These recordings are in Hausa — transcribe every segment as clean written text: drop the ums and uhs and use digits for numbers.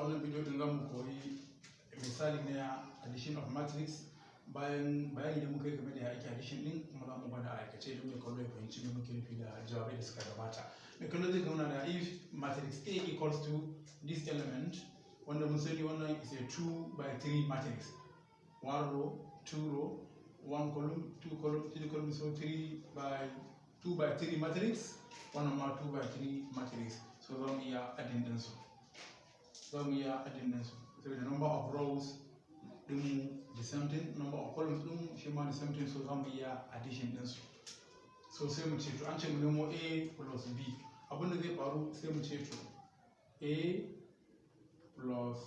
wannan bidiyo din zamu koyi misali na addition of matrix bayani da muka yi game da ake addition din kuma za mu gwada a aikace don mai kallo ya fahimci me muke nufi da jawabai da suka gabata. Mai kallo zai zauna da if matrix A equals to this element, wanda mun sani wannan is a 2 by 3 matrix, 1 row, 2 row, 1 column, 2 column, 3 column, so 3 by 2 by 3 matrix, wannan ma 2 by 3 matrix. So za mu iya adding din su. So the number of rows the same thing, number of columns the same thing, so zamu iya addition din su. So sai mu ce to an ce mu nemo A plus B, abin da zai faru sai mu ce to A plus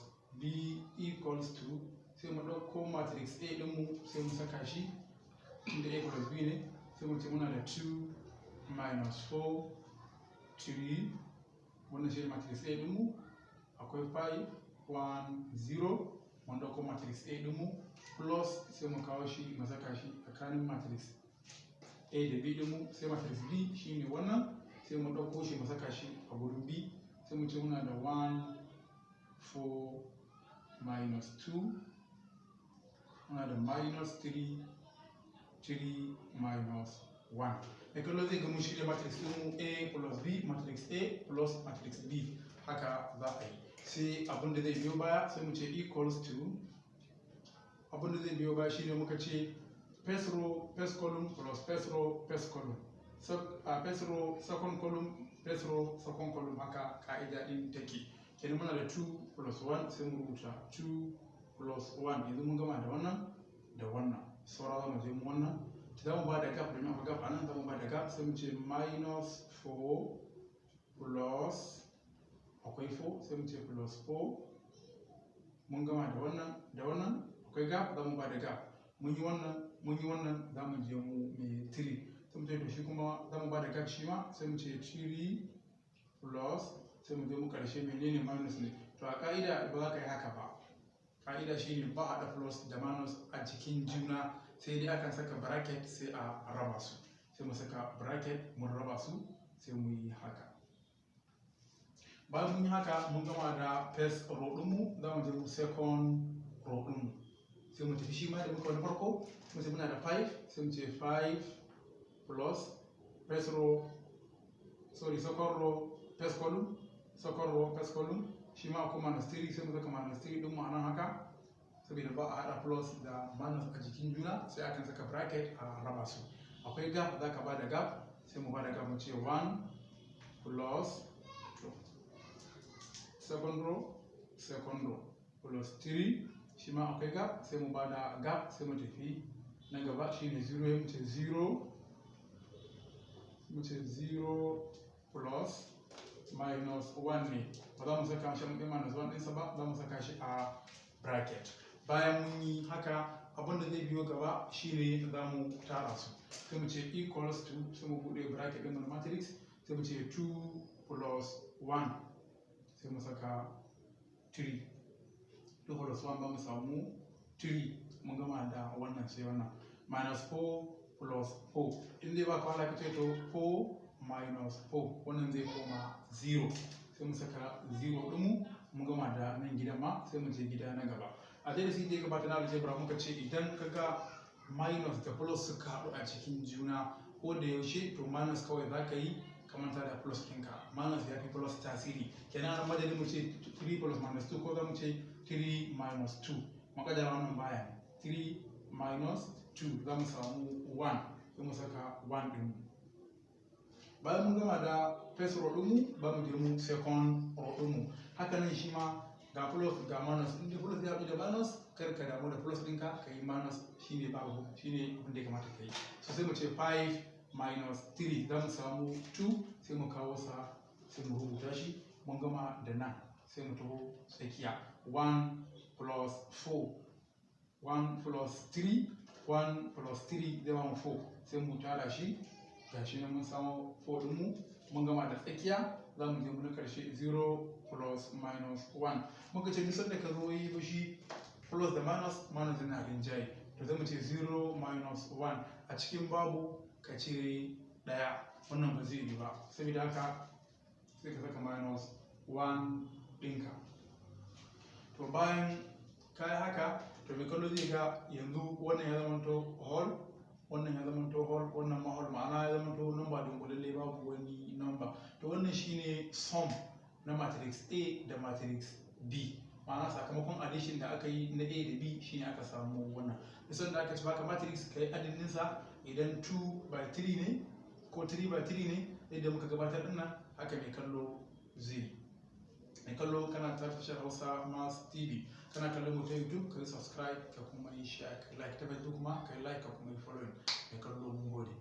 B equals to, sai mu dauko matrix A din mu sai mu saka shi inda A plus B ne, sai mu ce muna da 2 minus 4 3, wannan shi matrix A din mu, akwai 5 1 0, wanda ko matrix A din mu plus sai mu kawo shi mu saka shi tsakanin matrix A da B din mu, sai matrix B shine wannan, sai mu dauko shi mu saka shi a gurin B, sai mu ce muna da 1 4 minus 2, muna da minus 3 3 minus 1. Da kallo zai ga mun shirya matrix din mu A plus B, matrix A plus matrix B, haka za a yi. Sai abin da zai biyo baya sai mu ce equals to, abin da zai biyo baya shine muka ce first row first column plus first row first column, first row second column first row second column, haka ka'ida din take. Kenan muna da 2 plus 1, sai mu rubuta 2 plus 1. Yanzu mun gama da wannan da wannan, saura za mu je mu wannan, za mu ba da gap domin akwai gap anan, za mu ba da gap, sai mu ce minus 4 plus, akwai 4 sai mu ce plus 4, mun gama da wannan akwai gap, za mu ba da gap, mun yi wannan za mu je mu mai 3, sai mu ce to shi kuma za mu ba da gap shi ma, sai mu ce 3 plus, sai mu je mu karshe menene minus ne. To a ka'ida ba za ka yi haka ba, ka'ida shine ba a da plus da minus a cikin juna, sai dai akan saka bracket sai a raba su, sai mu saka bracket mun raba su, sai mu yi haka. Bayan mun yi haka mun gama da first row ɗinmu, za mu je mu second row ɗinmu, sai mu tafi shi ma da muka wani farko, mu ce muna da 5, sai mu ce 5 plus first row, second row first column, second row first column, shi ma akwai minus 3, sai mu saka minus 3 ɗinmu a nan haka, saboda ba a haɗa plus da minus a jikin juna, sai akan saka bracket a raba su. Akwai gap, za ka ba da gap, sai mu ba da gap mu ce 1 plus second row plus 3, shi ma akwai gap, sai mu ba da gap, sai mu tafi na gaba shine 0, mu ce 0 plus minus 1 ne, ba za mu saka shi minus 1 ɗinsa ba, za mu saka shi a bracket. Bayan mun yi haka, abin da zai biyo gaba shine za mu tara su, sai mu ce equals to, sai mu buɗe bracket ɗin matrix, sai mu ce 2 plus 1, sai mu saka 3, 2 plus 1 za mu samu 3, mun gama da wannan sai wannan, minus 4 plus 4, in zai ba ka wahala ka ce to 4 minus 4, wannan zai koma 0, sai mu saka 0 ɗinmu, mun gama da nan gidan ma, sai mu je gida na gaba. A darasi da ya gabata na algebra muka ce idan ka ga minus da plus suka haɗu a cikin juna, ko da yaushe to minus kawai za ka yi ka manta da plus ɗinka, minus ya fi plus tasiri. Kenan an madadin mu ce 3 plus minus 2, ko za mu ce 3 minus 2, makadara wannan baya ne, 3 minus 2 za mu samu 1, sai mu saka 1 ɗin. Bayan mun gama da first row ɗinmu, ba mu je mu second row ɗinmu, haka nan shi ma ga plus ga minus, in da plus ya haɗu da minus kar ka damu da plus ɗinka, ka yi minus, shine babu, shine abin da ya kamata ka yi. So sai mu ce 5 minus 3, za mu samu 2, sai mu kawo sa, sai mu rubuta shi, mun gama da nan, sai mu taho tsakiya 1 plus 4, 1 plus 3, 1 plus 3 zai ba mu 4, sai mu tara shi, gashi nan mun samu 4 ɗinmu, mun gama da tsakiya, za mu je mu na ƙarshe 0 plus minus 1. Muka ce duk sanda ka zo yi fushi plus da minus yana rinjaye, to zai mu ce 0 minus 1, a cikin babu ka cire ɗaya, wannan ba zai yi ba, saboda haka sai ka saka minus 1 ɗinka. to bayan kai haka to mai kallo zai ga yanzu wannan ya zama to hall, wannan ya zama to hall, wannan ma hall, ma'ana ya zama to number dunkulalle babu wani number. To wannan shine sum na matrix A da matrix B, ma'ana sakamakon addition da aka yi na A da B shine aka samu wannan. Misalin da aka ci baka matrix kai adadin sa idan 2 by 3 ne ko 3 by 3 ne yadda muka gabatar din nan, haka mai kallo zai. Mai kallo kana ta tashar Hausa Maths TV, kana kallon mu ta YouTube, ka subscribe ka kuma yi share, ka like ta Facebook kuma ka like ka kuma yi following. Mai kallo mun gode.